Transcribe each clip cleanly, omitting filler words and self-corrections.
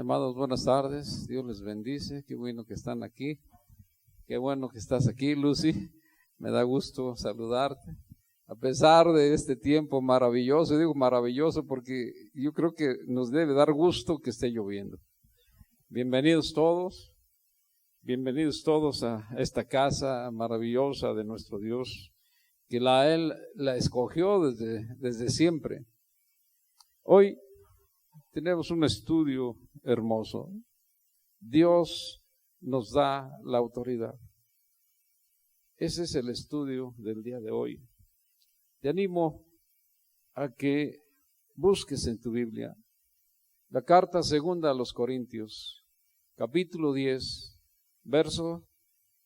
Hermanos, buenas tardes. Dios les bendice. Qué bueno que están aquí. Qué bueno que estás aquí, Lucy. Me da gusto saludarte. A pesar de este tiempo maravilloso, digo maravilloso porque yo creo que nos debe dar gusto que esté lloviendo. Bienvenidos todos a esta casa maravillosa de nuestro Dios, que Él la escogió desde siempre. Hoy tenemos un estudio hermoso. Dios nos da la autoridad. Ese es el estudio del día de hoy. Te animo a que busques en tu Biblia la carta segunda a los Corintios, capítulo 10, verso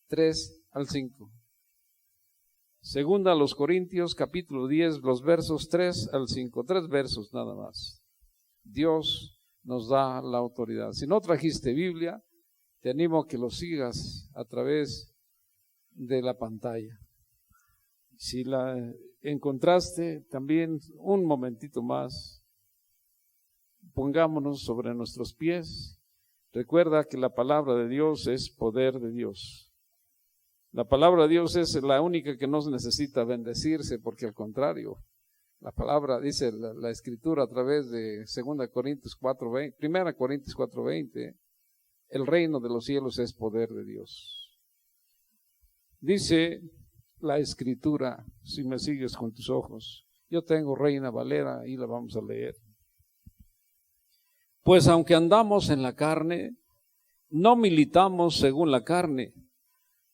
3 al 5. Segunda a los Corintios, capítulo 10, los versos 3 al 5. 3 versos nada más. Dios nos da la autoridad. Si no trajiste Biblia, te animo a que lo sigas a través de la pantalla. Si la encontraste, también un momentito más, pongámonos sobre nuestros pies. Recuerda que la palabra de Dios es poder de Dios. La palabra de Dios es la única que no necesita bendecirse, porque al contrario, la palabra dice la Escritura a través de 2 Corintios 4:20, 1 Corintios 4:20, el reino de los cielos es poder de Dios. Dice la Escritura, si me sigues con tus ojos, yo tengo Reina Valera y la vamos a leer. Pues aunque andamos en la carne, no militamos según la carne,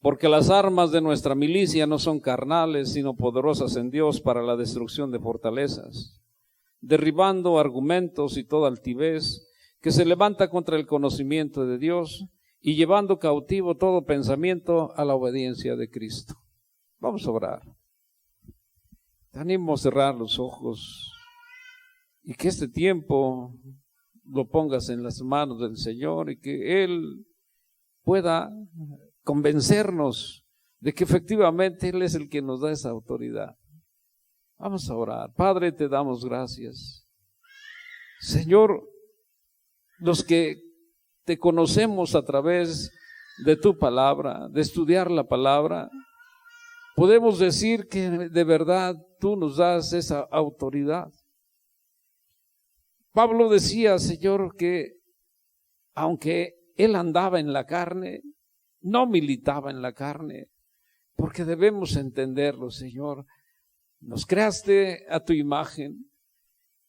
porque las armas de nuestra milicia no son carnales, sino poderosas en Dios para la destrucción de fortalezas, derribando argumentos y toda altivez que se levanta contra el conocimiento de Dios y llevando cautivo todo pensamiento a la obediencia de Cristo. Vamos a orar. Te animo a cerrar los ojos y que este tiempo lo pongas en las manos del Señor y que Él pueda convencernos de que efectivamente Él es el que nos da esa autoridad. Vamos a orar. Padre, te damos gracias. Señor, los que te conocemos a través de tu palabra, de estudiar la palabra, podemos decir que de verdad tú nos das esa autoridad. Pablo decía, Señor, que aunque él andaba en la carne, no militaba en la carne, porque debemos entenderlo, Señor. Nos creaste a tu imagen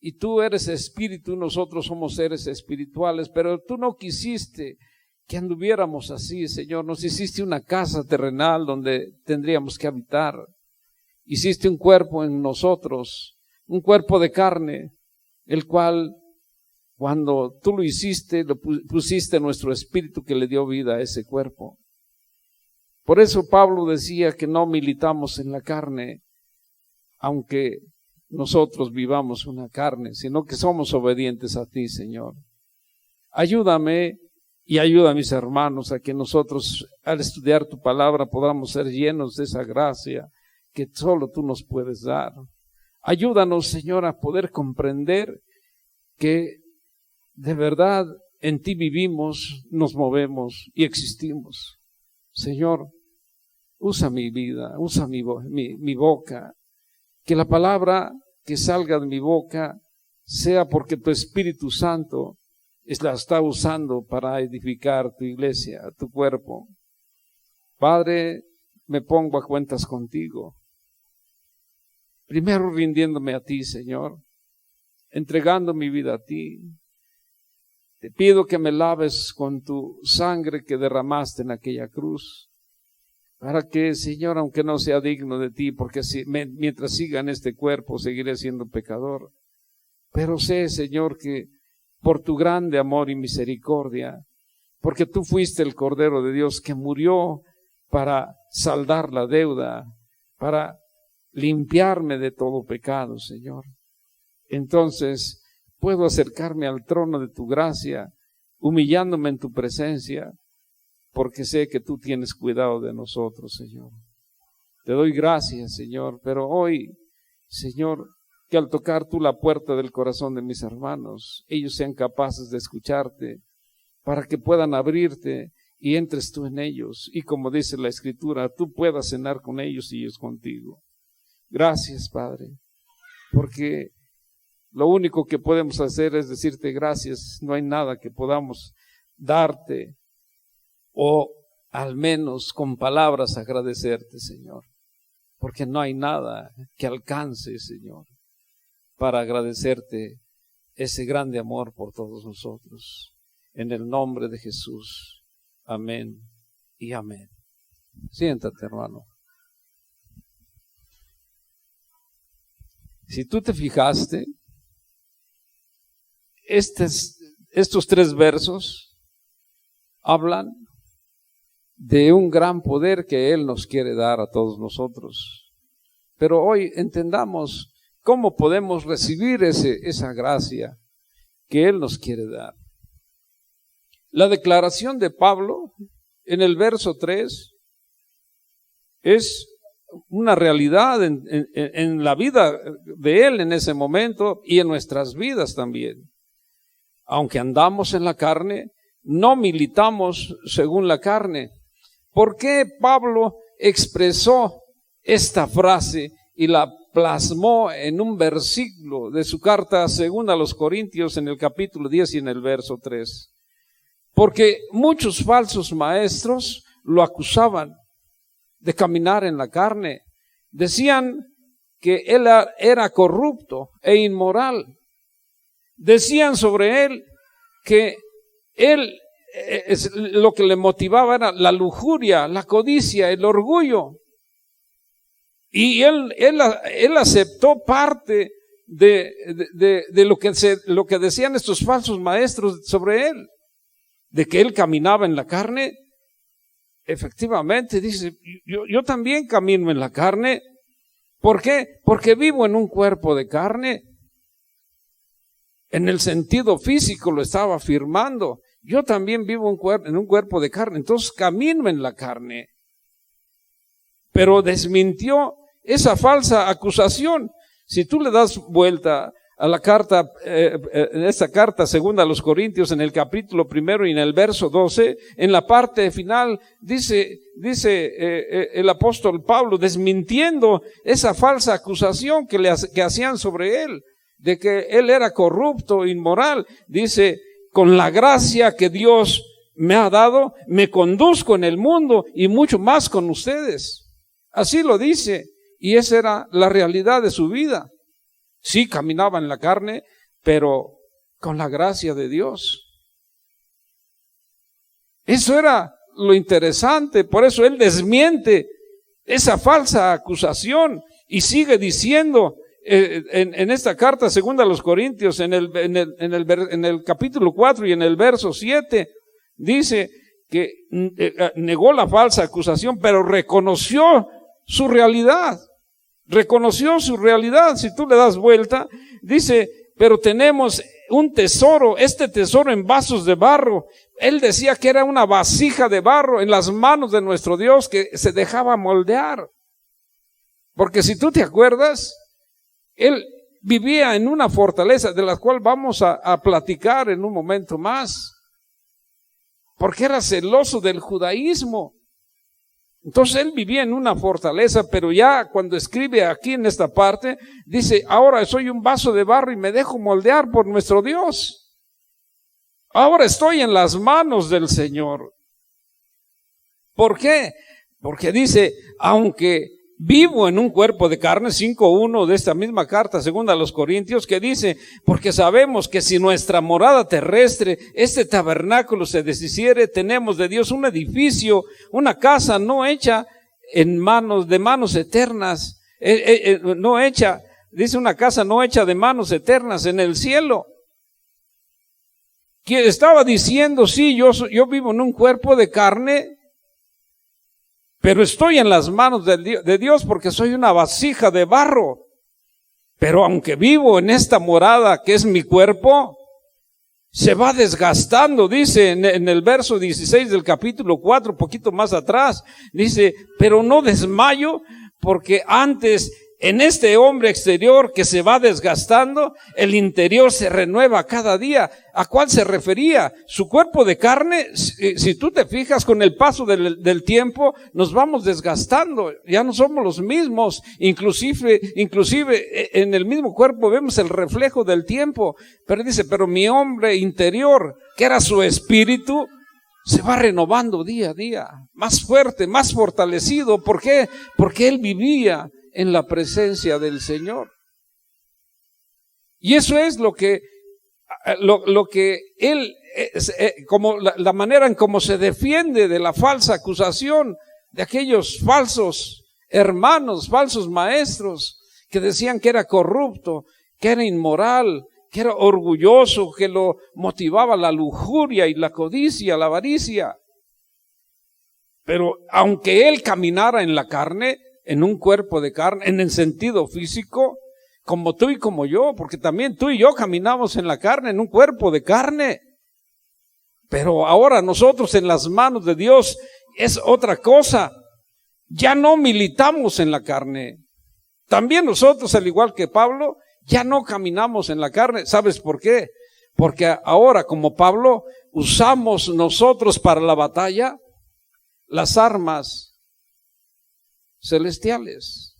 y tú eres espíritu, nosotros somos seres espirituales, pero tú no quisiste que anduviéramos así, Señor. Nos hiciste una casa terrenal donde tendríamos que habitar. Hiciste un cuerpo en nosotros, un cuerpo de carne, el cual cuando tú lo hiciste, lo pusiste en nuestro espíritu que le dio vida a ese cuerpo. Por eso Pablo decía que no militamos en la carne, aunque nosotros vivamos una carne, sino que somos obedientes a ti, Señor. Ayúdame y ayuda a mis hermanos a que nosotros, al estudiar tu palabra, podamos ser llenos de esa gracia que solo tú nos puedes dar. Ayúdanos, Señor, a poder comprender que de verdad en ti vivimos, nos movemos y existimos. Señor, usa mi vida, usa mi boca, que la palabra que salga de mi boca sea porque tu Espíritu Santo la está usando para edificar tu iglesia, tu cuerpo. Padre, me pongo a cuentas contigo. Primero rindiéndome a ti, Señor, entregando mi vida a ti. Te pido que me laves con tu sangre que derramaste en aquella cruz, para que, Señor, aunque no sea digno de ti, porque mientras siga en este cuerpo seguiré siendo pecador, pero sé, Señor, que por tu grande amor y misericordia, porque tú fuiste el Cordero de Dios que murió para saldar la deuda, para limpiarme de todo pecado, Señor. Entonces puedo acercarme al trono de tu gracia, humillándome en tu presencia, porque sé que tú tienes cuidado de nosotros, Señor. Te doy gracias, Señor, pero hoy, Señor, que al tocar tú la puerta del corazón de mis hermanos, ellos sean capaces de escucharte para que puedan abrirte y entres tú en ellos. Y como dice la Escritura, tú puedas cenar con ellos y ellos contigo. Gracias, Padre, porque lo único que podemos hacer es decirte gracias. No hay nada que podamos darte o al menos con palabras agradecerte, Señor, porque no hay nada que alcance, Señor, para agradecerte ese grande amor por todos nosotros. En el nombre de Jesús. Amén y amén. Siéntate, hermano. Si tú te fijaste, estos 3 versos hablan de un gran poder que Él nos quiere dar a todos nosotros. Pero hoy entendamos cómo podemos recibir esa gracia que Él nos quiere dar. La declaración de Pablo en el verso 3 es una realidad en la vida de Él en ese momento y en nuestras vidas también. Aunque andamos en la carne, no militamos según la carne. ¿Por qué Pablo expresó esta frase y la plasmó en un versículo de su carta segunda a los Corintios en el capítulo 10 y en el verso 3? Porque muchos falsos maestros lo acusaban de caminar en la carne. Decían que él era corrupto e inmoral. Decían sobre él que él, lo que le motivaba era la lujuria, la codicia, el orgullo. Y él aceptó parte de lo que decían estos falsos maestros sobre él, de que él caminaba en la carne. Efectivamente, dice, yo también camino en la carne. ¿Por qué? Porque vivo en un cuerpo de carne. En el sentido físico lo estaba afirmando. Yo también vivo en un cuerpo de carne, entonces camino en la carne. Pero desmintió esa falsa acusación. Si tú le das vuelta a la carta, esta carta segunda a los Corintios en el capítulo 1 y en el verso 12, en la parte final dice el apóstol Pablo desmintiendo esa falsa acusación que hacían sobre él, de que él era corrupto, inmoral. Dice, con la gracia que Dios me ha dado, me conduzco en el mundo y mucho más con ustedes. Así lo dice, y esa era la realidad de su vida. Sí, caminaba en la carne, pero con la gracia de Dios. Eso era lo interesante, por eso él desmiente esa falsa acusación y sigue diciendo en esta carta segunda a los Corintios, en el capítulo 4 y en el verso 7, dice que negó la falsa acusación, pero reconoció su realidad. Reconoció su realidad. Si tú le das vuelta, dice, pero tenemos un tesoro, este tesoro en vasos de barro. Él decía que era una vasija de barro en las manos de nuestro Dios que se dejaba moldear. Porque si tú te acuerdas, él vivía en una fortaleza de la cual vamos a platicar en un momento más. Porque era celoso del judaísmo. Entonces él vivía en una fortaleza, pero ya cuando escribe aquí en esta parte, dice, ahora soy un vaso de barro y me dejo moldear por nuestro Dios. Ahora estoy en las manos del Señor. ¿Por qué? Porque dice, aunque vivo en un cuerpo de carne, 5:1 de esta misma carta segunda a los Corintios, que dice, porque sabemos que si nuestra morada terrestre, este tabernáculo se deshiciere, tenemos de Dios un edificio, una casa no hecha de manos eternas, no hecha, dice una casa no hecha de manos eternas en el cielo. Que estaba diciendo, sí, yo vivo en un cuerpo de carne, pero estoy en las manos de Dios porque soy una vasija de barro. Pero aunque vivo en esta morada que es mi cuerpo, se va desgastando, dice en el verso 16 del capítulo 4, poquito más atrás, dice, pero no desmayo porque antes en este hombre exterior que se va desgastando, el interior se renueva cada día. ¿A cuál se refería? Su cuerpo de carne, si tú te fijas, con el paso del tiempo, nos vamos desgastando. Ya no somos los mismos. Inclusive en el mismo cuerpo vemos el reflejo del tiempo. Pero dice, pero mi hombre interior, que era su espíritu, se va renovando día a día, más fuerte, más fortalecido. ¿Por qué? Porque él vivía en la presencia del Señor. Y eso es lo que él, como la manera en cómo se defiende de la falsa acusación de aquellos falsos hermanos, falsos maestros, que decían que era corrupto, que era inmoral, que era orgulloso, que lo motivaba la lujuria y la codicia, la avaricia. Pero aunque él caminara en la carne, en un cuerpo de carne, en el sentido físico, como tú y como yo, porque también tú y yo caminamos en la carne, en un cuerpo de carne. Pero ahora nosotros en las manos de Dios es otra cosa. Ya no militamos en la carne. También nosotros, al igual que Pablo, ya no caminamos en la carne. ¿Sabes por qué? Porque ahora, como Pablo, usamos nosotros para la batalla las armas celestiales.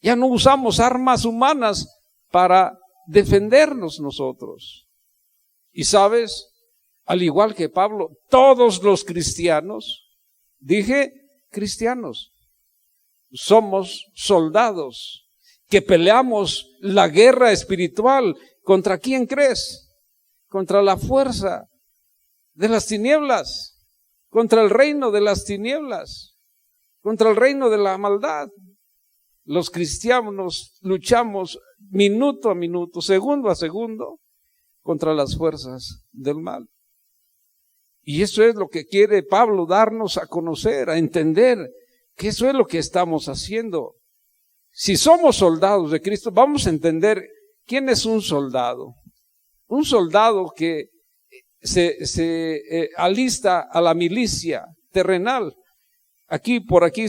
Ya no usamos armas humanas para defendernos nosotros. Y sabes, al igual que Pablo, todos los cristianos, dije cristianos, somos soldados que peleamos la guerra espiritual. ¿Contra quién crees? Contra la fuerza de las tinieblas, contra el reino de las tinieblas, contra el reino de la maldad. Los cristianos luchamos minuto a minuto, segundo a segundo, contra las fuerzas del mal. Y eso es lo que quiere Pablo darnos a conocer, a entender, que eso es lo que estamos haciendo. Si somos soldados de Cristo, vamos a entender quién es un soldado. Un soldado que se alista a la milicia terrenal. Por aquí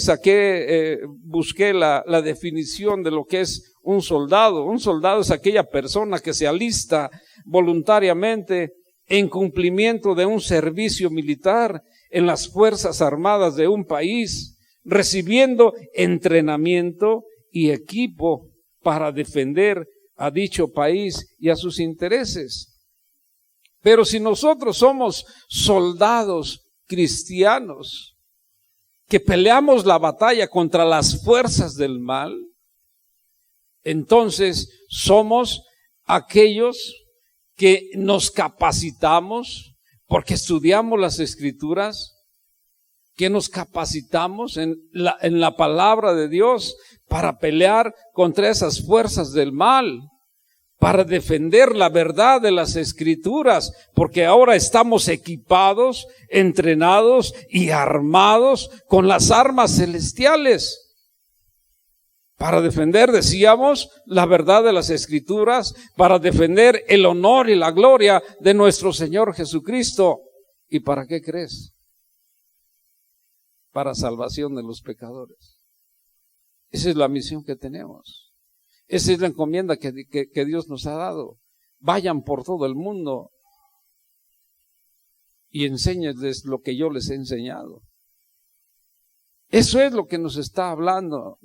busqué la definición de lo que es un soldado. Un soldado es aquella persona que se alista voluntariamente en cumplimiento de un servicio militar en las Fuerzas Armadas de un país, recibiendo entrenamiento y equipo para defender a dicho país y a sus intereses. Pero si nosotros somos soldados cristianos que peleamos la batalla contra las fuerzas del mal, entonces somos aquellos que nos capacitamos porque estudiamos las Escrituras, que nos capacitamos en la palabra de Dios para pelear contra esas fuerzas del mal, para defender la verdad de las Escrituras, porque ahora estamos equipados, entrenados y armados con las armas celestiales. Para defender, decíamos, la verdad de las Escrituras, para defender el honor y la gloria de nuestro Señor Jesucristo. ¿Y para qué crees? Para salvación de los pecadores. Esa es la misión que tenemos. Esa es la encomienda que Dios nos ha dado. Vayan por todo el mundo y enséñenles lo que yo les he enseñado. Eso es lo que nos está hablando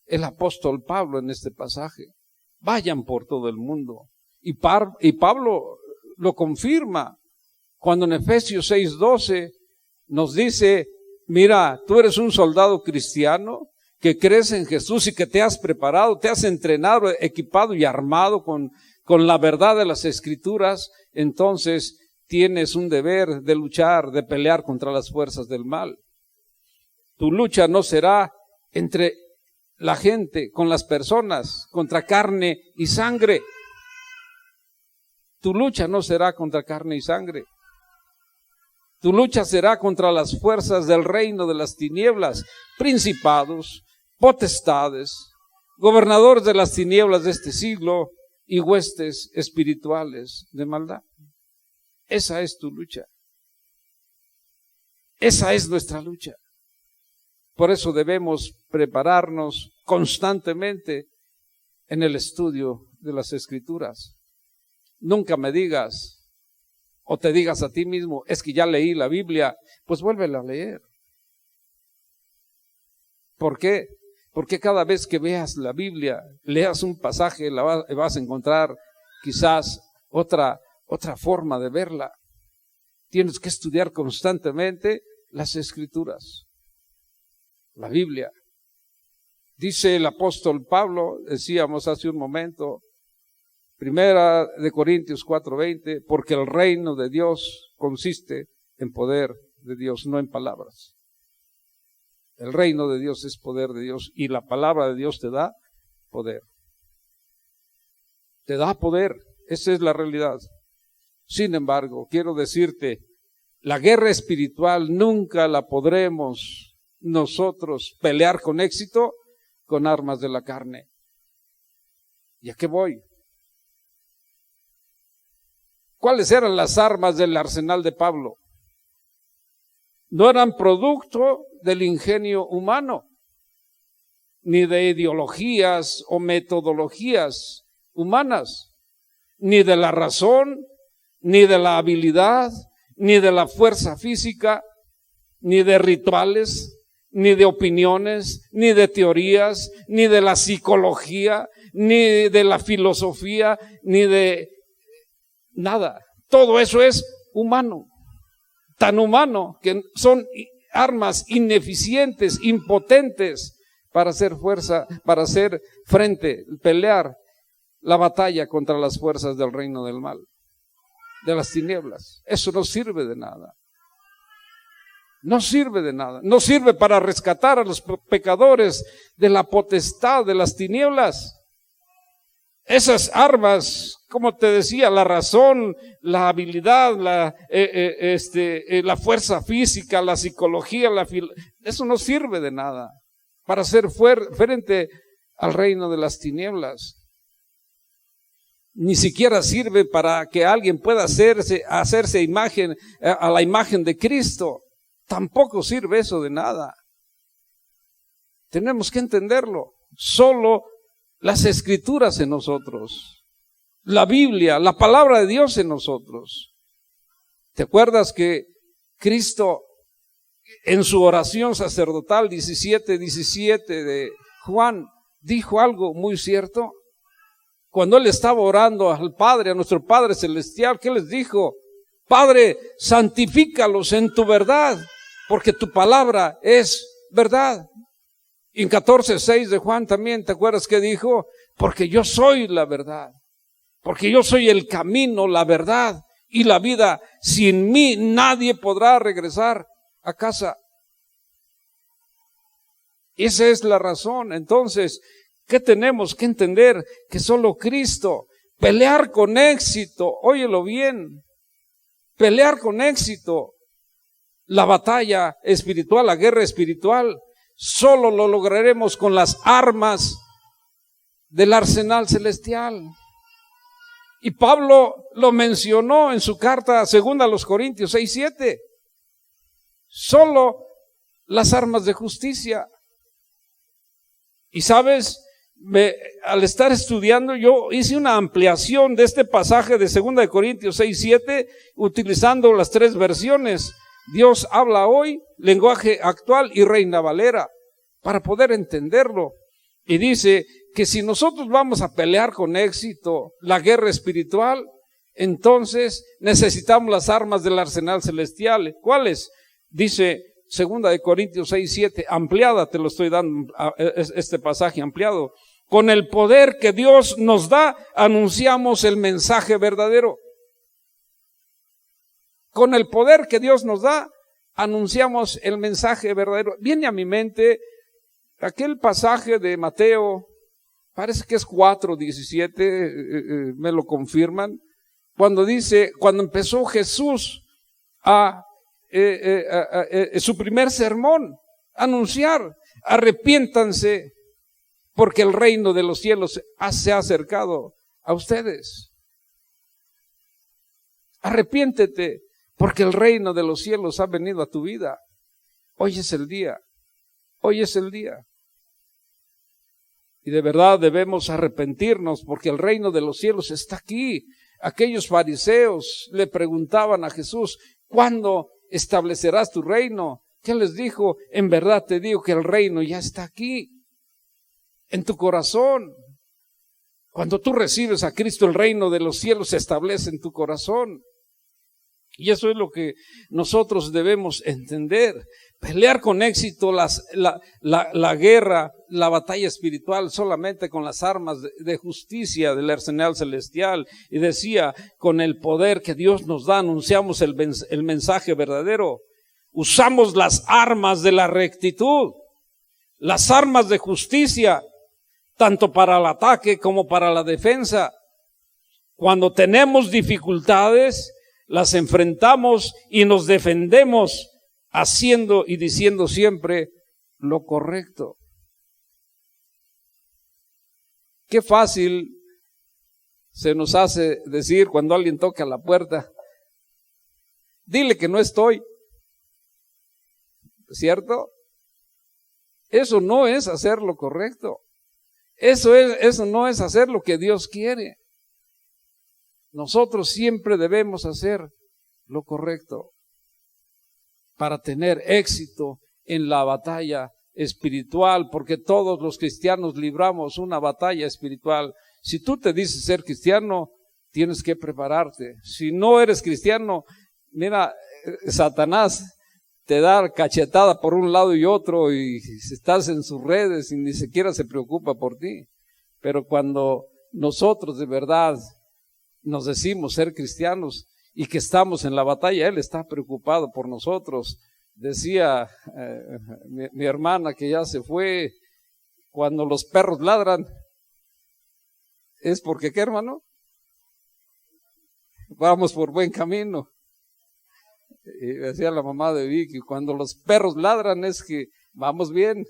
el apóstol Pablo en este pasaje. Vayan por todo el mundo. Y Pablo lo confirma cuando en Efesios 6:12 nos dice: mira, tú eres un soldado cristiano que crees en Jesús y que te has preparado, te has entrenado, equipado y armado con la verdad de las Escrituras. Entonces tienes un deber de luchar, de pelear contra las fuerzas del mal. Tu lucha no será entre la gente, con las personas, contra carne y sangre. Tu lucha no será contra carne y sangre. Tu lucha será contra las fuerzas del reino de las tinieblas, principados, potestades, gobernadores de las tinieblas de este siglo y huestes espirituales de maldad. Esa es tu lucha. Esa es nuestra lucha. Por eso debemos prepararnos constantemente en el estudio de las Escrituras. Nunca me digas o te digas a ti mismo, es que ya leí la Biblia, pues vuélvela a leer. ¿Por qué? Porque cada vez que veas la Biblia, leas un pasaje, vas a encontrar quizás otra forma de verla. Tienes que estudiar constantemente las Escrituras, la Biblia. Dice el apóstol Pablo, decíamos hace un momento, 1 Corintios 4:20, porque el reino de Dios consiste en poder de Dios, no en palabras. El reino de Dios es poder de Dios y la palabra de Dios te da poder. Te da poder, esa es la realidad. Sin embargo, quiero decirte, la guerra espiritual nunca la podremos nosotros pelear con éxito con armas de la carne. ¿Y a qué voy? ¿Cuáles eran las armas del arsenal de Pablo? No eran producto del ingenio humano, ni de ideologías o metodologías humanas, ni de la razón, ni de la habilidad, ni de la fuerza física, ni de rituales, ni de opiniones, ni de teorías, ni de la psicología, ni de la filosofía, ni de nada. Todo eso es humano, tan humano que son armas ineficientes, impotentes para hacer fuerza, para hacer frente, pelear la batalla contra las fuerzas del reino del mal, de las tinieblas. Eso no sirve de nada. No sirve de nada. No sirve para rescatar a los pecadores de la potestad de las tinieblas. Esas armas, como te decía, la razón, la habilidad, la fuerza física, la psicología, eso no sirve de nada para hacer frente al reino de las tinieblas. Ni siquiera sirve para que alguien pueda hacerse imagen, a la imagen de Cristo. Tampoco sirve eso de nada. Tenemos que entenderlo. Solo las Escrituras en nosotros, la Biblia, la palabra de Dios en nosotros. ¿Te acuerdas que Cristo en su oración sacerdotal 17:17 de Juan dijo algo muy cierto? Cuando él estaba orando al Padre, a nuestro Padre Celestial, ¿qué les dijo? Padre, santifícalos en tu verdad, porque tu palabra es verdad. Y en 14:6 de Juan también, ¿te acuerdas qué dijo? Porque yo soy la verdad, porque yo soy el camino, la verdad y la vida. Sin mí nadie podrá regresar a casa. Esa es la razón. Entonces, ¿qué tenemos que entender? Que solo Cristo, pelear con éxito, óyelo bien, pelear con éxito la batalla espiritual, la guerra espiritual, solo lo lograremos con las armas del arsenal celestial. Y Pablo lo mencionó en su carta segunda a los Corintios 6:7. Solo las armas de justicia. Y sabes, al estar estudiando, yo hice una ampliación de este pasaje de segunda de Corintios 6:7, utilizando las tres versiones. Dios habla hoy, lenguaje actual y Reina Valera, para poder entenderlo. Y dice que si nosotros vamos a pelear con éxito la guerra espiritual, entonces necesitamos las armas del arsenal celestial. ¿Cuáles? Dice segunda de Corintios 6:7, ampliada, te lo estoy dando, este pasaje ampliado. Con el poder que Dios nos da, anunciamos el mensaje verdadero. Con el poder que Dios nos da, anunciamos el mensaje verdadero. Viene a mi mente aquel pasaje de Mateo, parece que es 4:17, me lo confirman, cuando dice, cuando empezó Jesús a su primer sermón, anunciar, arrepiéntanse, porque el reino de los cielos se ha acercado a ustedes. Arrepiéntete, porque el reino de los cielos ha venido a tu vida. Hoy es el día. Hoy es el día. Y de verdad debemos arrepentirnos porque el reino de los cielos está aquí. Aquellos fariseos le preguntaban a Jesús, ¿cuándo establecerás tu reino? ¿Qué les dijo? En verdad te digo que el reino ya está aquí, en tu corazón. Cuando tú recibes a Cristo, el reino de los cielos se establece en tu corazón. Y eso es lo que nosotros debemos entender. Pelear con éxito la guerra, la batalla espiritual solamente con las armas de justicia del arsenal celestial. Y decía, con el poder que Dios nos da, anunciamos el mensaje verdadero. Usamos las armas de la rectitud, las armas de justicia, tanto para el ataque como para la defensa. Cuando tenemos dificultades, las enfrentamos y nos defendemos haciendo y diciendo siempre lo correcto. Qué fácil se nos hace decir cuando alguien toca la puerta, dile que no estoy, ¿cierto? Eso no es hacer lo correcto. Eso no es hacer lo que Dios quiere. Nosotros siempre debemos hacer lo correcto para tener éxito en la batalla espiritual, porque todos los cristianos libramos una batalla espiritual. Si tú te dices ser cristiano, tienes que prepararte. Si no eres cristiano, mira, Satanás te da cachetada por un lado y otro y estás en sus redes y ni siquiera se preocupa por ti. Pero cuando nosotros de verdad nos decimos ser cristianos y que estamos en la batalla, Él está preocupado por nosotros. Decía mi hermana que ya se fue, cuando los perros ladran, ¿es porque qué, hermano? Vamos por buen camino. Y decía la mamá de Vicky, cuando los perros ladran es que vamos bien.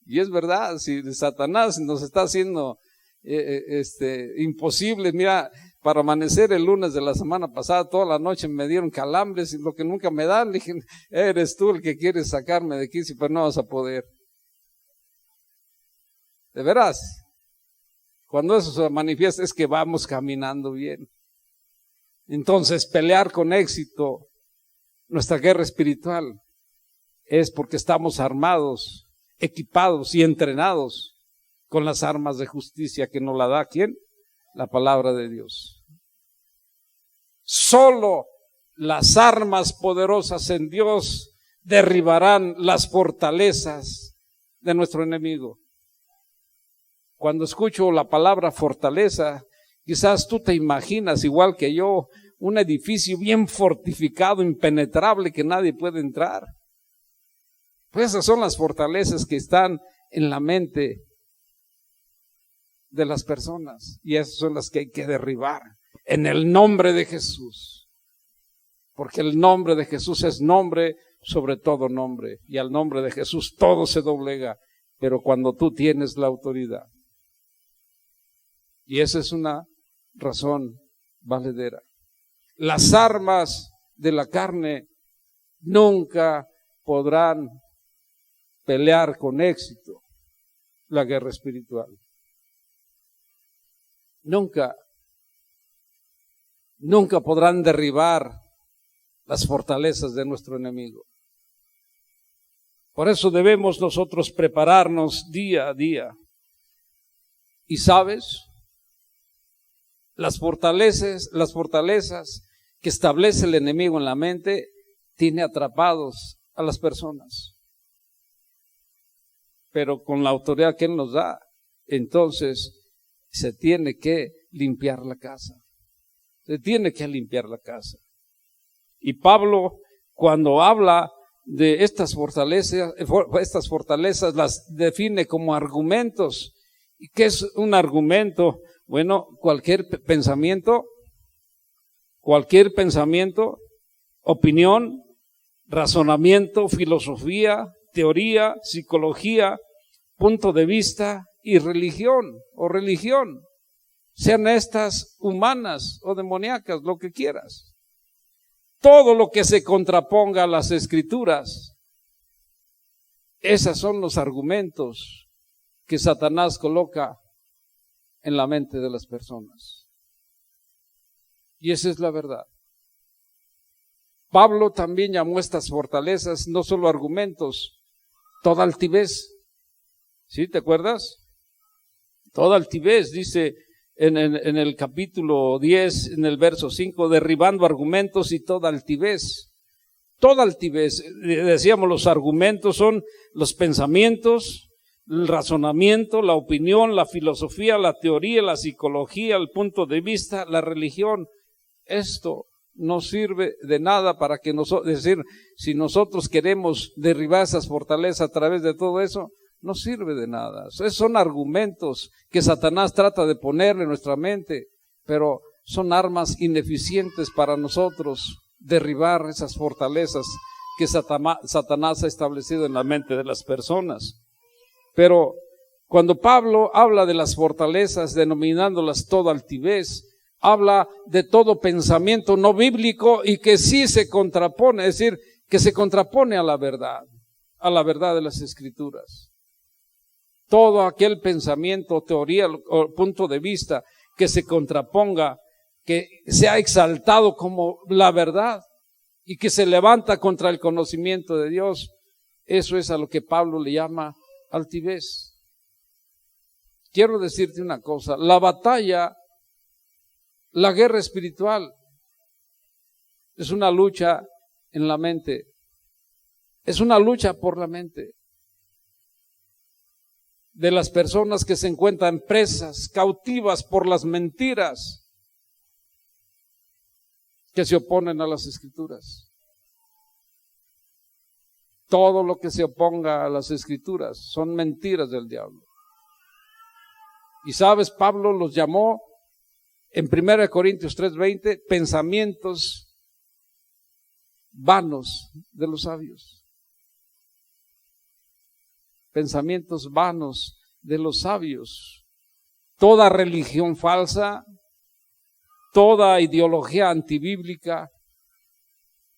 Y es verdad, si Satanás nos está haciendo imposible. Mira, para amanecer el lunes de la semana pasada, toda la noche me dieron calambres y lo que nunca me dan, le dije, eres tú el que quieres sacarme de aquí, pero no vas a poder. De veras, cuando eso se manifiesta es que vamos caminando bien. Entonces, pelear con éxito nuestra guerra espiritual es porque estamos armados, equipados y entrenados con las armas de justicia que nos la da ¿quién? La palabra de Dios. Solo las armas poderosas en Dios derribarán las fortalezas de nuestro enemigo. Cuando escucho la palabra fortaleza, quizás tú te imaginas, igual que yo, un edificio bien fortificado, impenetrable, que nadie puede entrar. Pues esas son las fortalezas que están en la mente de las personas, y esas son las que hay que derribar en el nombre de Jesús, porque el nombre de Jesús es nombre sobre todo nombre, y al nombre de Jesús todo se doblega, pero cuando tú tienes la autoridad. Y esa es una razón valedera. Las armas de la carne nunca podrán pelear con éxito la guerra espiritual. Nunca podrán derribar las fortalezas de nuestro enemigo. Por eso debemos nosotros prepararnos día a día. Y sabes, las fortalezas que establece el enemigo en la mente tiene atrapados a las personas. Pero con la autoridad que Él nos da, entonces se tiene que limpiar la casa. Se tiene que limpiar la casa. Y Pablo, cuando habla de estas fortalezas las define como argumentos. ¿Y qué es un argumento? Bueno, cualquier pensamiento, opinión, razonamiento, filosofía, teoría, psicología, punto de vista y religión, sean estas humanas o demoníacas, lo que quieras. Todo lo que se contraponga a las Escrituras, esos son los argumentos que Satanás coloca en la mente de las personas. Y esa es la verdad. Pablo también llamó estas fortalezas no solo argumentos, toda altivez. ¿Sí? ¿Te acuerdas? Toda altivez, dice en el capítulo 10, en el verso 5, derribando argumentos y toda altivez. Toda altivez, decíamos, los argumentos son los pensamientos, el razonamiento, la opinión, la filosofía, la teoría, la psicología, el punto de vista, la religión. Esto no sirve de nada para que nosotros, es decir, si nosotros queremos derribar esas fortalezas a través de todo eso, no sirve de nada. Esos son argumentos que Satanás trata de ponerle en nuestra mente, pero son armas ineficientes para nosotros derribar esas fortalezas que Satanás ha establecido en la mente de las personas. Pero cuando Pablo habla de las fortalezas, denominándolas toda altivez, habla de todo pensamiento no bíblico y que sí se contrapone, es decir, que se contrapone a la verdad de las Escrituras. Todo aquel pensamiento, teoría o punto de vista que se contraponga, que sea exaltado como la verdad y que se levanta contra el conocimiento de Dios, eso es a lo que Pablo le llama altivez. Quiero decirte una cosa, la batalla, la guerra espiritual es una lucha en la mente, es una lucha por la mente de las personas que se encuentran presas, cautivas por las mentiras que se oponen a las Escrituras. Todo lo que se oponga a las Escrituras son mentiras del diablo. Y sabes, Pablo los llamó en 1 Corintios 3:20 pensamientos vanos de los sabios. Pensamientos vanos de los sabios. Toda religión falsa, toda ideología antibíblica,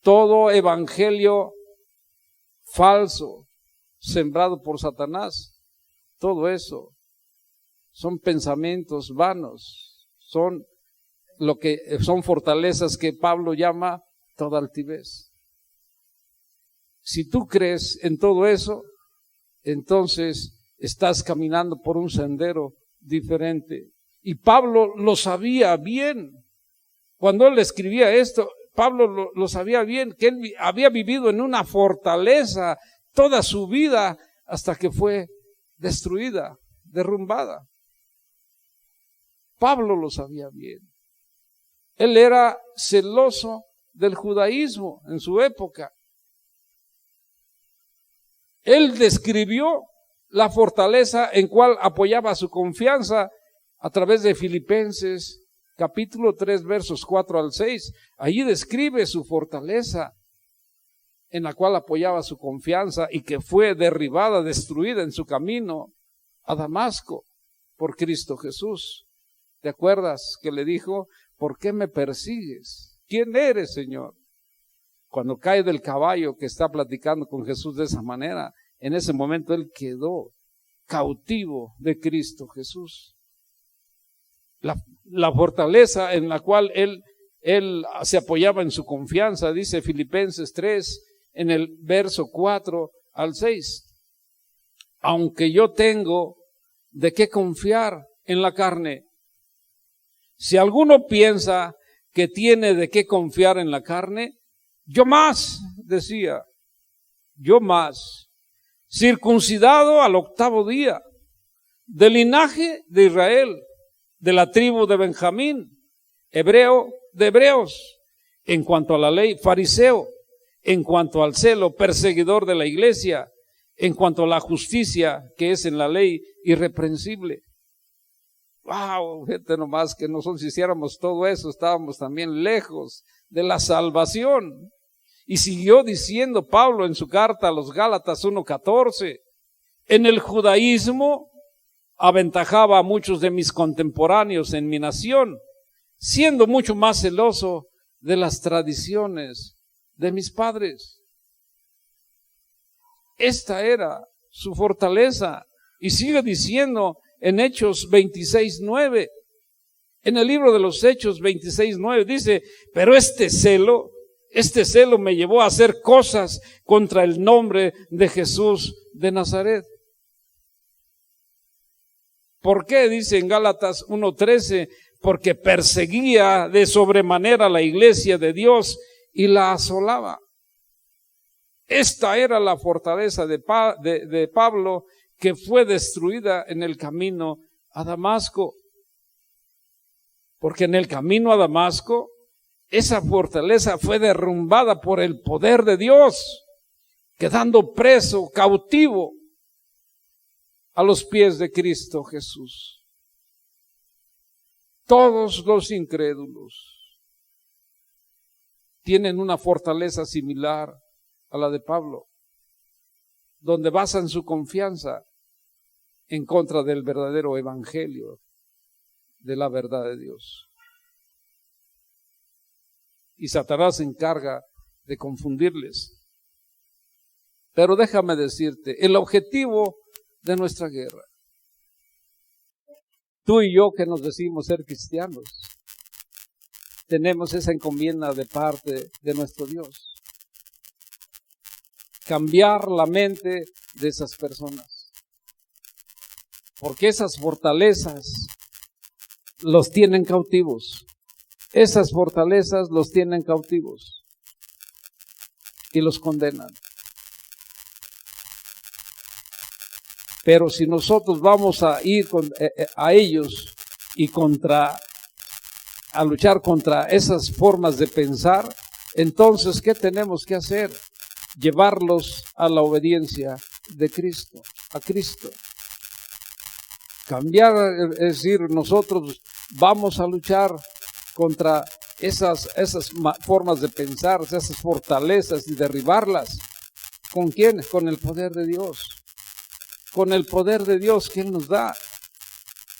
todo evangelio falso sembrado por Satanás, todo eso son pensamientos vanos, son fortalezas que Pablo llama toda altivez. Si tú crees en todo eso, entonces estás caminando por un sendero diferente. Y Pablo lo sabía bien. Cuando él escribía esto, Pablo lo sabía bien, que él había vivido en una fortaleza toda su vida hasta que fue destruida, derrumbada. Pablo lo sabía bien. Él era celoso del judaísmo en su época. Él describió la fortaleza en cual apoyaba su confianza a través de Filipenses capítulo 3 versos 4 al 6. Allí describe su fortaleza en la cual apoyaba su confianza y que fue derribada, destruida en su camino a Damasco por Cristo Jesús. ¿Te acuerdas que le dijo, ¿por qué me persigues? ¿Quién eres, Señor? Cuando cae del caballo que está platicando con Jesús de esa manera, en ese momento él quedó cautivo de Cristo Jesús. La fortaleza en la cual él se apoyaba en su confianza, dice Filipenses 3, en el verso 4 al 6. Aunque yo tengo de qué confiar en la carne, si alguno piensa que tiene de qué confiar en la carne, yo más, decía, yo más, circuncidado al 8º día, del linaje de Israel, de la tribu de Benjamín, hebreo de hebreos, en cuanto a la ley, fariseo, en cuanto al celo, perseguidor de la iglesia, en cuanto a la justicia que es en la ley, irreprensible. Wow, gente nomás que nosotros hiciéramos todo eso, estábamos también lejos de la salvación. Y siguió diciendo Pablo en su carta a los Gálatas 1:14, en el judaísmo aventajaba a muchos de mis contemporáneos en mi nación, siendo mucho más celoso de las tradiciones de mis padres. Esta era su fortaleza Y sigue diciendo en Hechos 26:9. En el libro de los Hechos 26:9 dice, pero este celo me llevó a hacer cosas contra el nombre de Jesús de Nazaret. ¿Por qué? Dice en Gálatas 1:13, porque perseguía de sobremanera la iglesia de Dios y la asolaba. Esta era la fortaleza de Pablo, que fue destruida en el camino a Damasco. Porque en el camino a Damasco, esa fortaleza fue derrumbada por el poder de Dios, quedando preso, cautivo, a los pies de Cristo Jesús. Todos los incrédulos tienen una fortaleza similar a la de Pablo, donde basan su confianza en contra del verdadero evangelio, de la verdad de Dios. Y Satanás se encarga de confundirles. Pero déjame decirte, el objetivo de nuestra guerra, tú y yo que nos decimos ser cristianos, tenemos esa encomienda de parte de nuestro Dios. Cambiar la mente de esas personas. Porque esas fortalezas los tienen cautivos. Esas fortalezas los tienen cautivos y los condenan. Pero si nosotros vamos a ir a ellos y a luchar contra esas formas de pensar, entonces, ¿qué tenemos que hacer? Llevarlos a la obediencia de Cristo, a Cristo. Cambiar, es decir, nosotros vamos a luchar contra esas formas de pensar, esas fortalezas y derribarlas. ¿Con quién? Con el poder de Dios. Con el poder de Dios que Él nos da.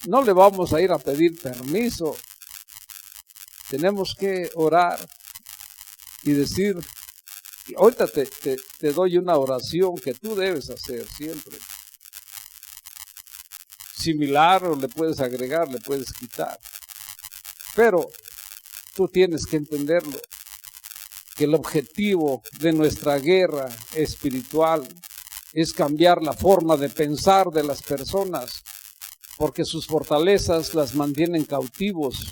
No le vamos a ir a pedir permiso. Tenemos que orar y decir, ahorita te doy una oración que tú debes hacer siempre. Similar, o le puedes agregar, le puedes quitar. Pero tú tienes que entenderlo, que el objetivo de nuestra guerra espiritual es cambiar la forma de pensar de las personas, porque sus fortalezas las mantienen cautivos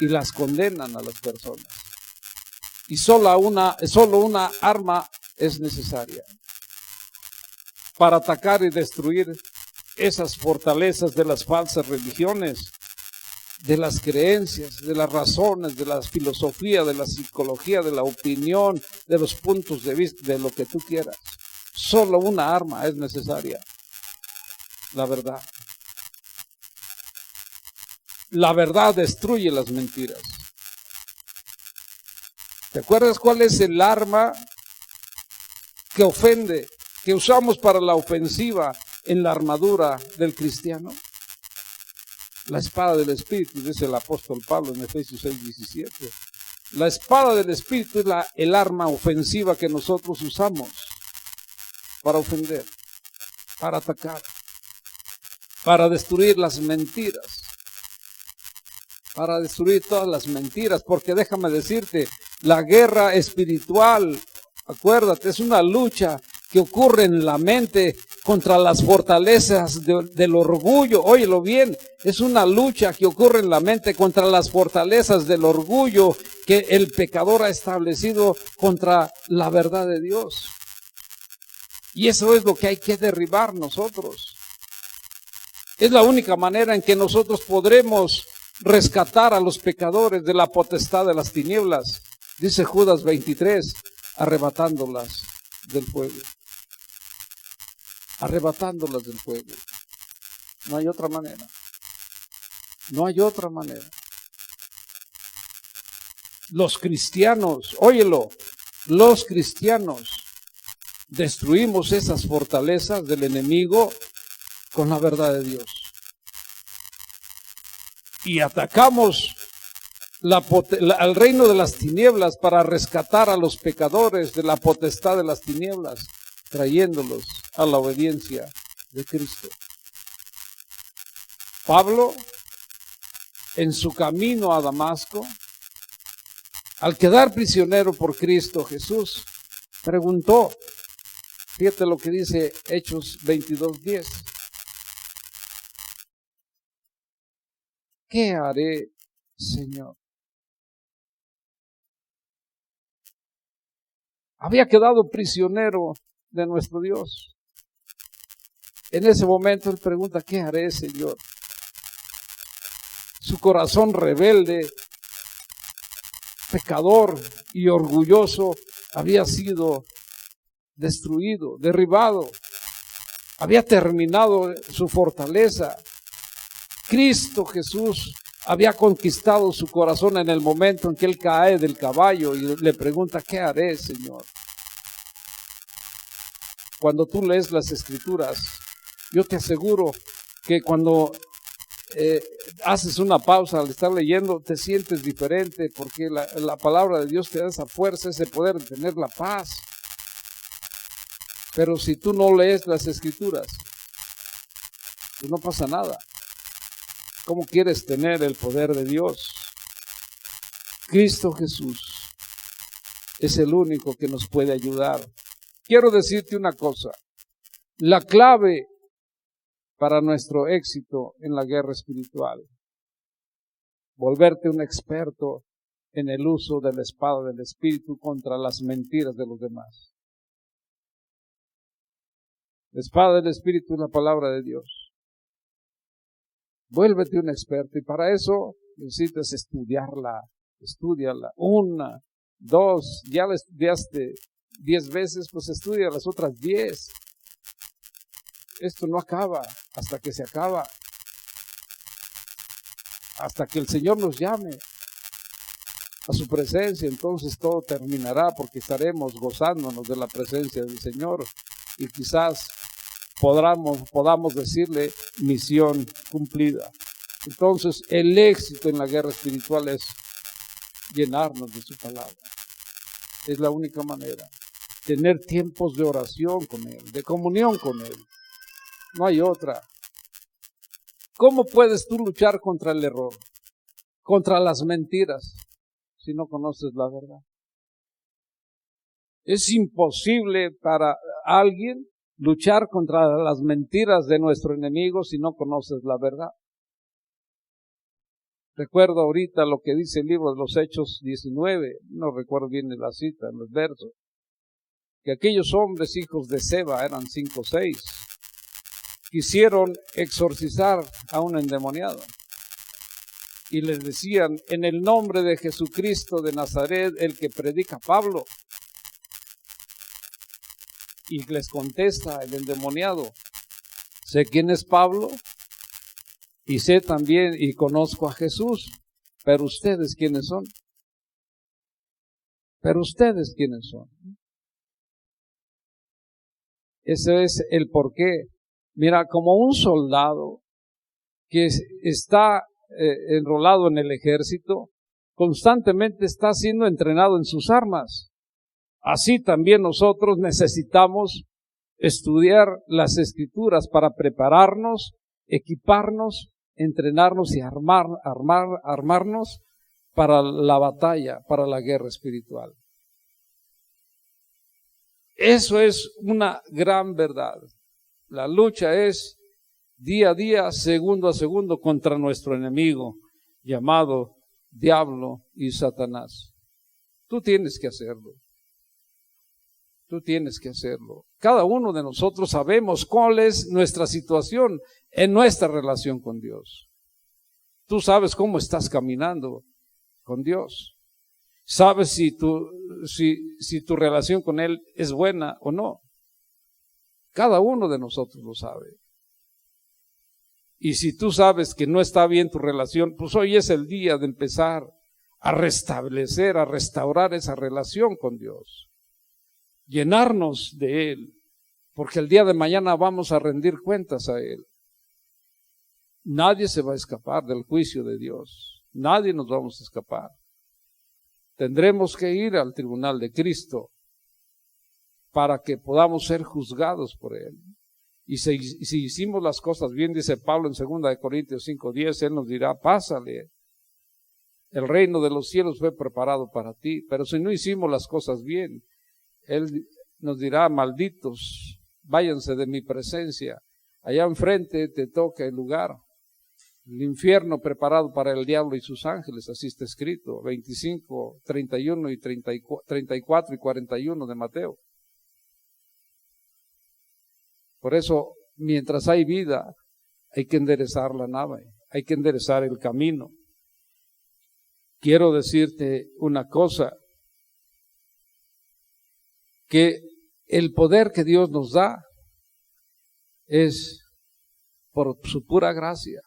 y las condenan a las personas. Y solo una arma es necesaria para atacar y destruir esas fortalezas de las falsas religiones, de las creencias, de las razones, de la filosofía, de la psicología, de la opinión, de los puntos de vista, de lo que tú quieras. Solo una arma es necesaria: la verdad. La verdad destruye las mentiras. ¿Te acuerdas cuál es el arma que ofende, que usamos para la ofensiva en la armadura del cristiano? La espada del Espíritu, dice el apóstol Pablo en Efesios 6:17. La espada del Espíritu es el arma ofensiva que nosotros usamos para ofender, para atacar, para destruir las mentiras, para destruir todas las mentiras, porque déjame decirte, la guerra espiritual, acuérdate, es una lucha que ocurre en la mente contra las fortalezas del orgullo. Óyelo bien, es una lucha que ocurre en la mente contra las fortalezas del orgullo que el pecador ha establecido contra la verdad de Dios. Y eso es lo que hay que derribar nosotros. Es la única manera en que nosotros podremos rescatar a los pecadores de la potestad de las tinieblas. Dice Judas 23, arrebatándolas del fuego. Arrebatándolas del fuego. No hay otra manera. No hay otra manera. Los cristianos, óyelo, los cristianos destruimos esas fortalezas del enemigo con la verdad de Dios. Y atacamos al reino de las tinieblas para rescatar a los pecadores de la potestad de las tinieblas, trayéndolos a la obediencia de Cristo. Pablo, en su camino a Damasco, al quedar prisionero por Cristo Jesús, preguntó, fíjate lo que dice Hechos 22:10. ¿Qué haré, Señor? Había quedado prisionero de nuestro Dios. En ese momento él pregunta, ¿qué haré, Señor? Su corazón rebelde, pecador y orgulloso había sido destruido, derribado. Había terminado su fortaleza. Cristo Jesús había conquistado su corazón en el momento en que él cae del caballo y le pregunta, ¿qué haré, Señor? Cuando tú lees las Escrituras, yo te aseguro que cuando haces una pausa al estar leyendo, te sientes diferente porque la palabra de Dios te da esa fuerza, ese poder de tener la paz. Pero si tú no lees las Escrituras, pues no pasa nada. ¿Cómo quieres tener el poder de Dios? Cristo Jesús es el único que nos puede ayudar. Quiero decirte una cosa, la clave para nuestro éxito en la guerra espiritual, volverte un experto en el uso de la espada del Espíritu contra las mentiras de los demás. La espada del Espíritu es la palabra de Dios. Vuélvete un experto y para eso necesitas estudiarla, estúdiala, 1, 2, ya la estudiaste 10 veces, pues estudia las otras 10. Esto no acaba hasta que se acaba, hasta que el Señor nos llame a su presencia, entonces todo terminará porque estaremos gozándonos de la presencia del Señor y quizás podamos decirle misión cumplida. Entonces el éxito en la guerra espiritual es llenarnos de su palabra. Es la única manera. Tener tiempos de oración con Él, de comunión con Él. No hay otra. ¿Cómo puedes tú luchar contra el error, contra las mentiras, si no conoces la verdad? Es imposible para alguien luchar contra las mentiras de nuestro enemigo si no conoces la verdad. Recuerdo ahorita lo que dice el libro de los Hechos 19, no recuerdo bien la cita en los versos, que aquellos hombres hijos de Seba, eran 5 o 6, quisieron exorcizar a un endemoniado y les decían, en el nombre de Jesucristo de Nazaret, el que predica Pablo. Y les contesta el endemoniado, sé quién es Pablo y sé también y conozco a Jesús, pero ustedes quiénes son. Pero ustedes quiénes son. Ese es el porqué. Mira, como un soldado que está enrolado en el ejército, constantemente está siendo entrenado en sus armas. Así también nosotros necesitamos estudiar las Escrituras para prepararnos, equiparnos, entrenarnos y armarnos para la batalla, para la guerra espiritual. Eso es una gran verdad. La lucha es día a día, segundo a segundo, contra nuestro enemigo, llamado Diablo y Satanás. Tú tienes que hacerlo. Tú tienes que hacerlo. Cada uno de nosotros sabemos cuál es nuestra situación en nuestra relación con Dios. Tú sabes cómo estás caminando con Dios. Sabes si tu relación con Él es buena o no. Cada uno de nosotros lo sabe. Y si tú sabes que no está bien tu relación, pues hoy es el día de empezar a restablecer, a restaurar esa relación con Dios. Llenarnos de Él, porque el día de mañana vamos a rendir cuentas a Él. Nadie se va a escapar del juicio de Dios. Nadie nos vamos a escapar. Tendremos que ir al tribunal de Cristo para que podamos ser juzgados por Él. Y si hicimos las cosas bien, dice Pablo en 2 Corintios 5:10, Él nos dirá, pásale. El reino de los cielos fue preparado para ti. Pero si no hicimos las cosas bien, Él nos dirá, malditos, váyanse de mi presencia. Allá enfrente te toca el lugar. El infierno preparado para el diablo y sus ángeles, así está escrito, 25, 31 y 34 y 41 de Mateo. Por eso, mientras hay vida, hay que enderezar la nave, hay que enderezar el camino. Quiero decirte una cosa, que el poder que Dios nos da es por su pura gracia,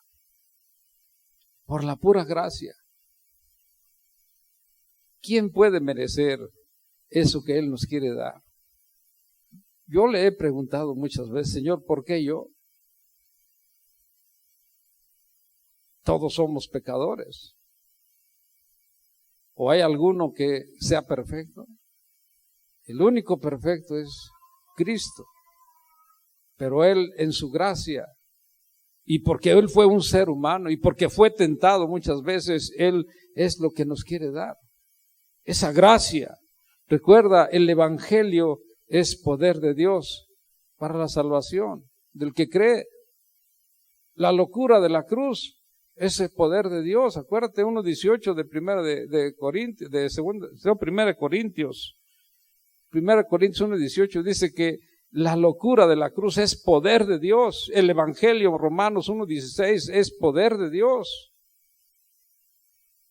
por la pura gracia. ¿Quién puede merecer eso que Él nos quiere dar? Yo le he preguntado muchas veces, Señor, ¿por qué yo? Todos somos pecadores. ¿O hay alguno que sea perfecto? El único perfecto es Cristo. Pero Él en su gracia, y porque Él fue un ser humano, y porque fue tentado muchas veces, Él es lo que nos quiere dar. Esa gracia. Recuerda, el Evangelio es poder de Dios para la salvación del que cree. La locura de la cruz es el poder de Dios. Acuérdate 1:18 de 1 Corintios 1:18 dice que la locura de la cruz es poder de Dios. El Evangelio, Romanos 1:16, es poder de Dios.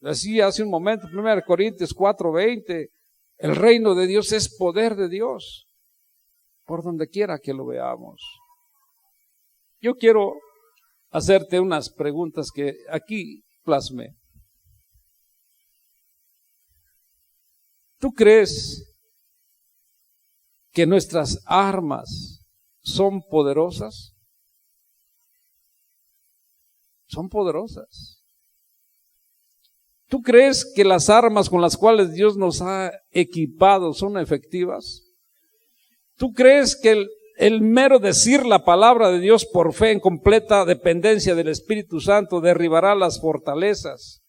Así hace un momento, 1 Corintios 4:20, el reino de Dios es poder de Dios. Por donde quiera que lo veamos. Yo quiero hacerte unas preguntas que aquí plasmé. ¿Tú crees que nuestras armas son poderosas? Son poderosas. ¿Tú crees que las armas con las cuales Dios nos ha equipado son efectivas? ¿Tú crees que el mero decir la palabra de Dios por fe en completa dependencia del Espíritu Santo derribará las fortalezas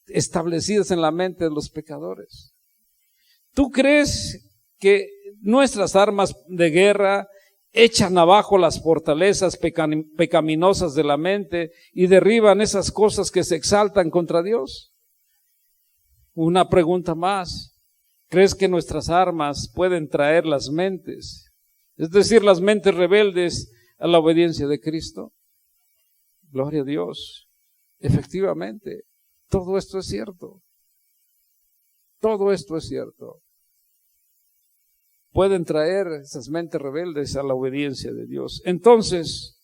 establecidas en la mente de los pecadores? ¿Tú crees que nuestras armas de guerra echan abajo las fortalezas pecaminosas de la mente y derriban esas cosas que se exaltan contra Dios? Una pregunta más. ¿Crees que nuestras armas pueden traer las mentes, es decir, las mentes rebeldes, a la obediencia de Cristo? Gloria a Dios. Efectivamente, todo esto es cierto. Todo esto es cierto. Pueden traer esas mentes rebeldes a la obediencia de Dios. Entonces,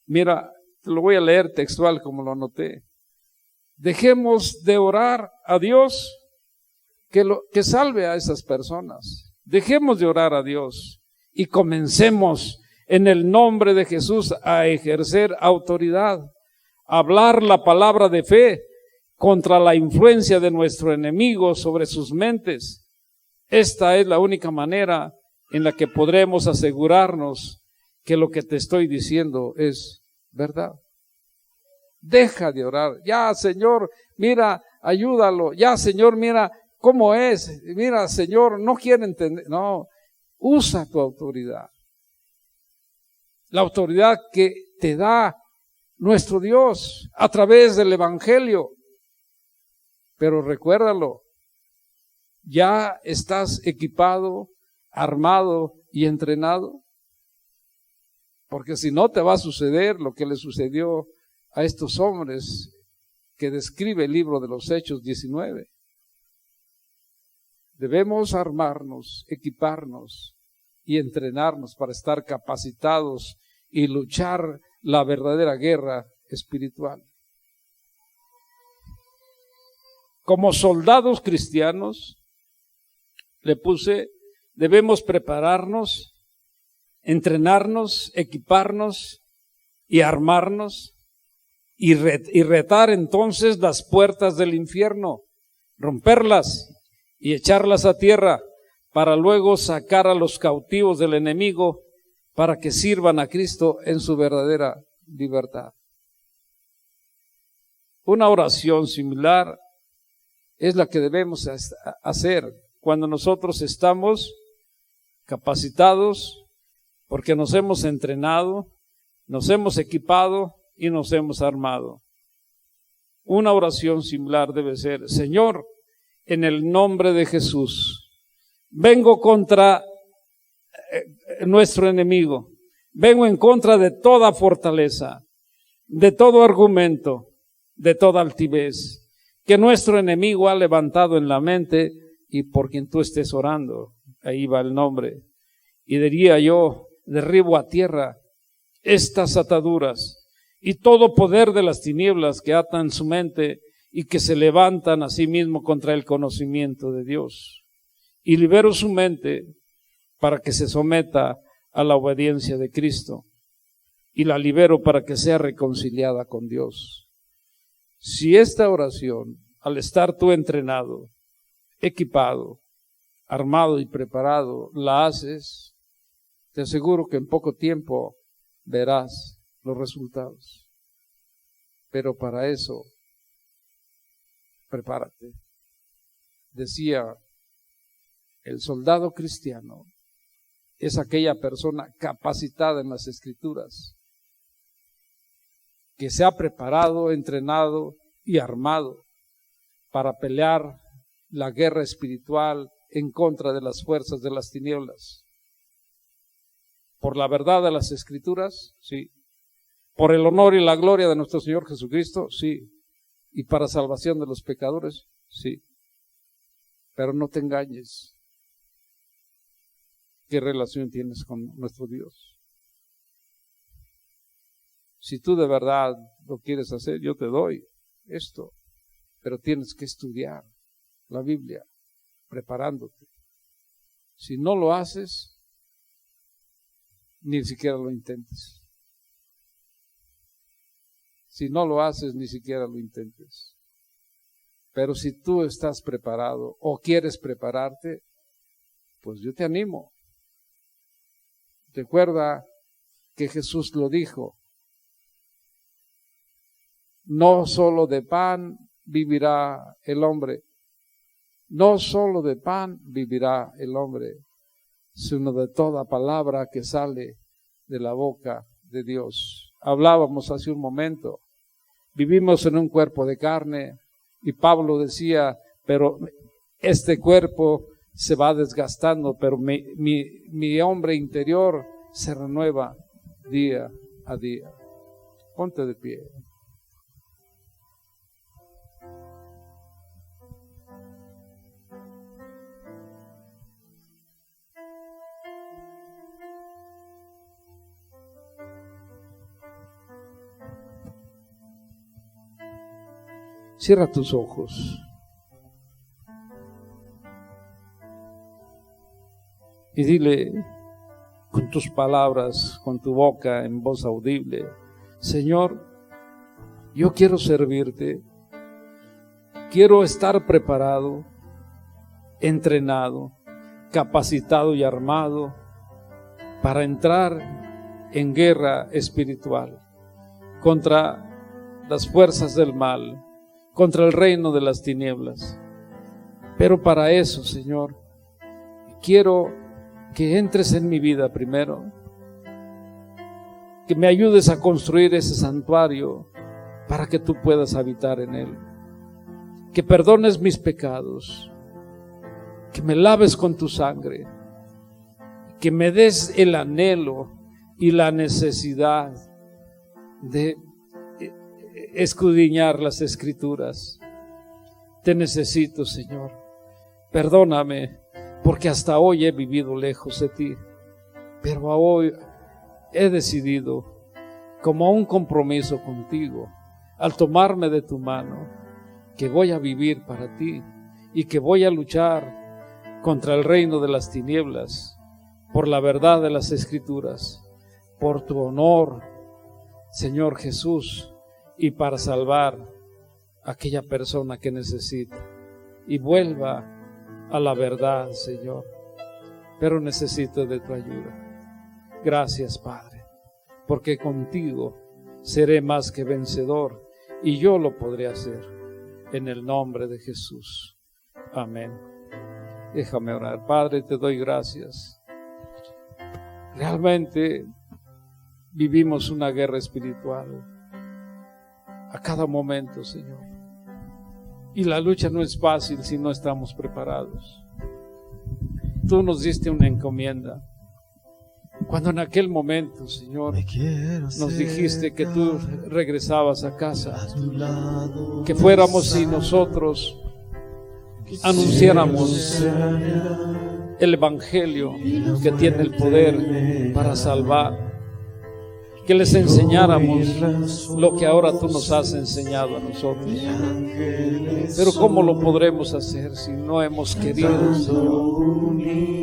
mira, te lo voy a leer textual como lo anoté. Dejemos de orar a Dios que salve a esas personas. Dejemos de orar a Dios y comencemos en el nombre de Jesús a ejercer autoridad, a hablar la palabra de fe contra la influencia de nuestro enemigo sobre sus mentes. Esta es la única manera en la que podremos asegurarnos que lo que te estoy diciendo es verdad. Deja de orar. Ya, Señor, mira, ayúdalo. Ya, Señor, mira cómo es. Mira, Señor, no quiere entender. No, usa tu autoridad. La autoridad que te da nuestro Dios a través del Evangelio. Pero recuérdalo, ya estás equipado, armado y entrenado. Porque si no, te va a suceder lo que le sucedió a estos hombres que describe el libro de los Hechos 19. Debemos armarnos, equiparnos y entrenarnos para estar capacitados y luchar la verdadera guerra espiritual. Como soldados cristianos, debemos prepararnos, entrenarnos, equiparnos y armarnos y retar entonces las puertas del infierno, romperlas y echarlas a tierra para luego sacar a los cautivos del enemigo para que sirvan a Cristo en su verdadera libertad. Una oración similar es la que debemos hacer cuando nosotros estamos capacitados, porque nos hemos entrenado, nos hemos equipado y nos hemos armado. Una oración similar debe ser: Señor, en el nombre de Jesús, vengo contra nuestro enemigo, vengo en contra de toda fortaleza, de todo argumento, de toda altivez que nuestro enemigo ha levantado en la mente y por quien tú estés orando. Ahí va el nombre. Y diría yo: derribo a tierra estas ataduras y todo poder de las tinieblas que atan su mente y que se levantan a sí mismo contra el conocimiento de Dios. Y libero su mente para que se someta a la obediencia de Cristo. Y la libero para que sea reconciliada con Dios. Si esta oración, al estar tú entrenado, equipado, armado y preparado, la haces, te aseguro que en poco tiempo verás los resultados. Pero para eso, prepárate. Decía, el soldado cristiano es aquella persona capacitada en las Escrituras, que se ha preparado, entrenado y armado para pelear la guerra espiritual en contra de las fuerzas de las tinieblas. Por la verdad de las Escrituras, sí. Por el honor y la gloria de nuestro Señor Jesucristo, sí. Y para salvación de los pecadores, sí. Pero no te engañes. ¿Qué relación tienes con nuestro Dios? Si tú de verdad lo quieres hacer, yo te doy esto, pero tienes que estudiar la Biblia, preparándote. Si no lo haces, ni siquiera lo intentes. Si no lo haces, ni siquiera lo intentes. Pero si tú estás preparado o quieres prepararte, pues yo te animo. Recuerda que Jesús lo dijo: no solo de pan vivirá el hombre, no solo de pan vivirá el hombre, sino de toda palabra que sale de la boca de Dios. Hablábamos hace un momento, vivimos en un cuerpo de carne, y Pablo decía, pero este cuerpo se va desgastando, pero mi hombre interior se renueva día a día. Ponte de pie. Cierra tus ojos y dile con tus palabras, con tu boca en voz audible: Señor, yo quiero servirte, quiero estar preparado, entrenado, capacitado y armado para entrar en guerra espiritual contra las fuerzas del mal, contra el reino de las tinieblas. Pero para eso, Señor, quiero que entres en mi vida primero, que me ayudes a construir ese santuario para que tú puedas habitar en él, que perdones mis pecados, que me laves con tu sangre, que me des el anhelo y la necesidad de escudriñar las Escrituras. Te necesito, Señor. Perdóname, porque hasta hoy he vivido lejos de ti, pero hoy he decidido, como un compromiso contigo, al tomarme de tu mano, que voy a vivir para ti y que voy a luchar contra el reino de las tinieblas, por la verdad de las Escrituras, por tu honor, Señor Jesús, y para salvar a aquella persona que necesita y vuelva a la verdad, Señor. Pero necesito de tu ayuda. Gracias, Padre, porque contigo seré más que vencedor y yo lo podré hacer en el nombre de Jesús. Amén. Déjame orar. Padre, te doy gracias. Realmente vivimos una guerra espiritual a cada momento, Señor. Y la lucha no es fácil si no estamos preparados. Tú nos diste una encomienda. Cuando en aquel momento, Señor, nos dijiste que tú regresabas a casa, que fuéramos y nosotros anunciáramos el Evangelio que tiene el poder para salvar, que les enseñáramos lo que ahora tú nos has enseñado a nosotros. Pero ¿cómo lo podremos hacer si no hemos querido, Señor?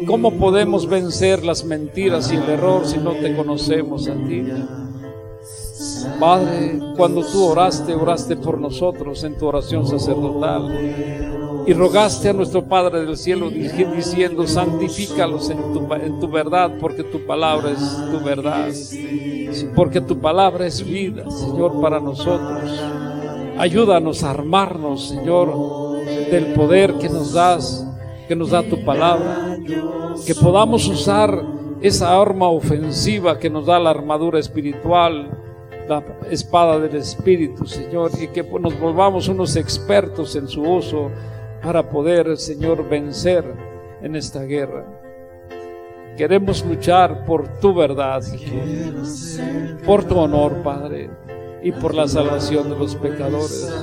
¿Cómo podemos vencer las mentiras y el error si no te conocemos a ti? Padre, cuando tú oraste por nosotros en tu oración sacerdotal y rogaste a nuestro Padre del cielo diciendo: santifícalos en tu verdad, porque tu palabra es tu verdad, porque tu palabra es vida, Señor, para nosotros. Ayúdanos a armarnos, Señor, del poder que nos da tu palabra, que podamos usar esa arma ofensiva que nos da la armadura espiritual, la espada del Espíritu, Señor, y que nos volvamos unos expertos en su uso para poder, Señor, vencer en esta guerra. Queremos luchar por tu verdad, Señor, por tu honor, Padre, y por la salvación de los pecadores.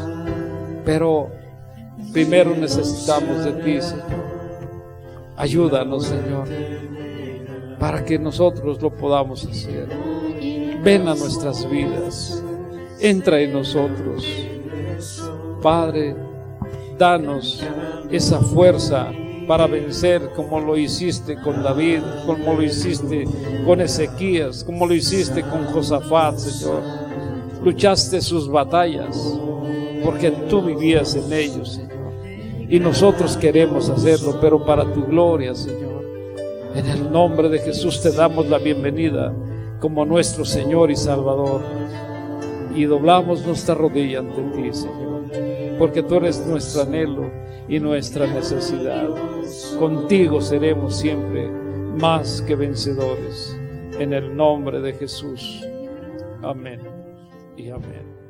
Pero primero necesitamos de ti, Señor. Ayúdanos, Señor, para que nosotros lo podamos hacer. Ven a nuestras vidas, entra en nosotros. Padre, danos esa fuerza para vencer, como lo hiciste con David, como lo hiciste con Ezequías, como lo hiciste con Josafat, Señor. Luchaste sus batallas porque tú vivías en ellos, Señor. Y nosotros queremos hacerlo, pero para tu gloria, Señor. En el nombre de Jesús te damos la bienvenida como nuestro Señor y Salvador. Y doblamos nuestra rodilla ante ti, Señor, porque tú eres nuestro anhelo y nuestra necesidad. Contigo seremos siempre más que vencedores. En el nombre de Jesús. Amén y amén.